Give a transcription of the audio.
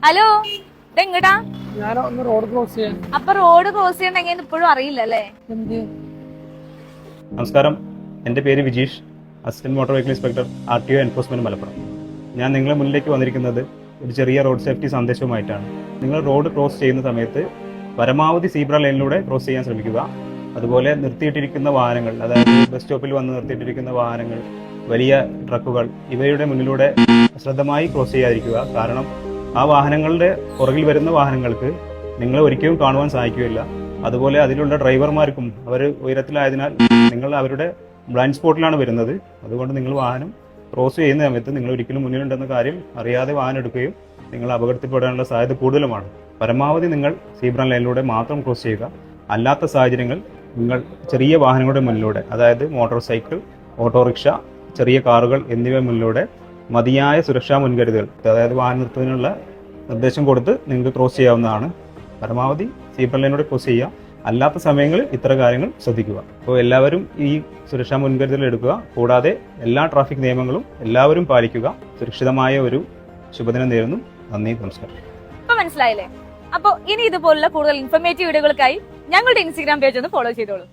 Hello ഇതെങ്ങടാ? ഞാനൊന്ന് road cross ചെയ്യാൻ. അപ്പൊ റോഡ് ക്രോസ് ചെയ്യണ്ടെങ്കിൽ ഇപ്പോഴും അറിയില്ലല്ലേ? എന്ത്? നമസ്കാരം, എൻ്റെ പേര് Vijeesh, assistant motor vehicle inspector RTO enforcement Malappuram. ഞാൻ നിങ്ങളുടെ മുന്നിലേക്ക് വന്നിരിക്കുന്നത് ഒരു ചെറിയ റോഡ് സേഫ്റ്റി സന്ദേശവുമായിട്ടാണ്. നിങ്ങൾ റോഡ് ക്രോസ് ചെയ്യുന്ന സമയത്ത് പരമാവധി സീബ്ര ലൈനിലൂടെ ക്രോസ് ചെയ്യാൻ ശ്രമിക്കുക. അതുപോലെ നിർത്തിയിട്ടിരിക്കുന്ന വാഹനങ്ങൾ, അതായത് ബസ് സ്റ്റോപ്പിൽ വന്ന് നിർത്തിയിട്ടിരിക്കുന്ന വാഹനങ്ങൾ, വലിയ ട്രക്കുകൾ, ഇവയുടെ മുന്നിലൂടെ ശ്രദ്ധമായി ക്രോസ് ചെയ്യാതിരിക്കുക. കാരണം ആ വാഹനങ്ങളുടെ പുറകിൽ വരുന്ന വാഹനങ്ങൾക്ക് നിങ്ങളെ ഒരിക്കലും കാണുവാൻ സാധിക്കുകയില്ല. അതുപോലെ അതിലുള്ള ഡ്രൈവർമാർക്കും അവർ ഉയരത്തിലായതിനാൽ നിങ്ങൾ അവരുടെ ബ്ലൈൻഡ് സ്പോട്ടിലാണ് വരുന്നത്. അതുകൊണ്ട് നിങ്ങൾ വാഹനം ക്രോസ് ചെയ്യുന്ന സമയത്ത് നിങ്ങൾ ഒരിക്കലും മുന്നിലുണ്ടെന്ന കാര്യം അറിയാതെ വാഹനം എടുക്കുകയും നിങ്ങൾ അപകടത്തിൽപ്പെടാനുള്ള സാധ്യത കൂടുതലുമാണ്. പരമാവധി നിങ്ങൾ സീബ്ര ലൈനിലൂടെ മാത്രം ക്രോസ് ചെയ്യുക. അല്ലാത്ത സാഹചര്യങ്ങൾ നിങ്ങൾ ചെറിയ വാഹനങ്ങളുടെ മുന്നിലൂടെ, അതായത് മോട്ടോർ സൈക്കിൾ, ഓട്ടോറിക്ഷ, ചെറിയ കാറുകൾ എന്നിവ മുന്നിലൂടെ മതിയായ സുരക്ഷാ മുൻകരുതൽ, അതായത് വാഹനം നിർത്തുന്നതിനുള്ള നിർദ്ദേശം കൊടുത്ത് നിങ്ങൾക്ക് ക്രോസ് ചെയ്യാവുന്നതാണ്. പരമാവധി സീബ്ര ലൈനിലൂടെ ക്രോസ് ചെയ്യുക. അല്ലാത്ത സമയങ്ങളിൽ ഇത്തരം കാര്യങ്ങൾ ശ്രദ്ധിക്കുക. അപ്പോൾ എല്ലാവരും ഈ സുരക്ഷാ മുൻകരുതൽ എടുക്കുക. കൂടാതെ എല്ലാ ട്രാഫിക് നിയമങ്ങളും എല്ലാവരും പാലിക്കുക. സുരക്ഷിതമായ ഒരു ശുഭദിനം നേരുന്നു. നന്ദി, നമസ്കാരം. ഇപ്പൊ മനസ്സിലായില്ലേ? അപ്പൊ ഇനി ഇതുപോലുള്ള കൂടുതൽ ഇൻഫർമേറ്റീവ് വീഡിയോകൾക്കായി ഞങ്ങളുടെ ഇൻസ്റ്റാഗ്രാം പേജ് ഒന്ന് ഫോളോ ചെയ്തോളൂ.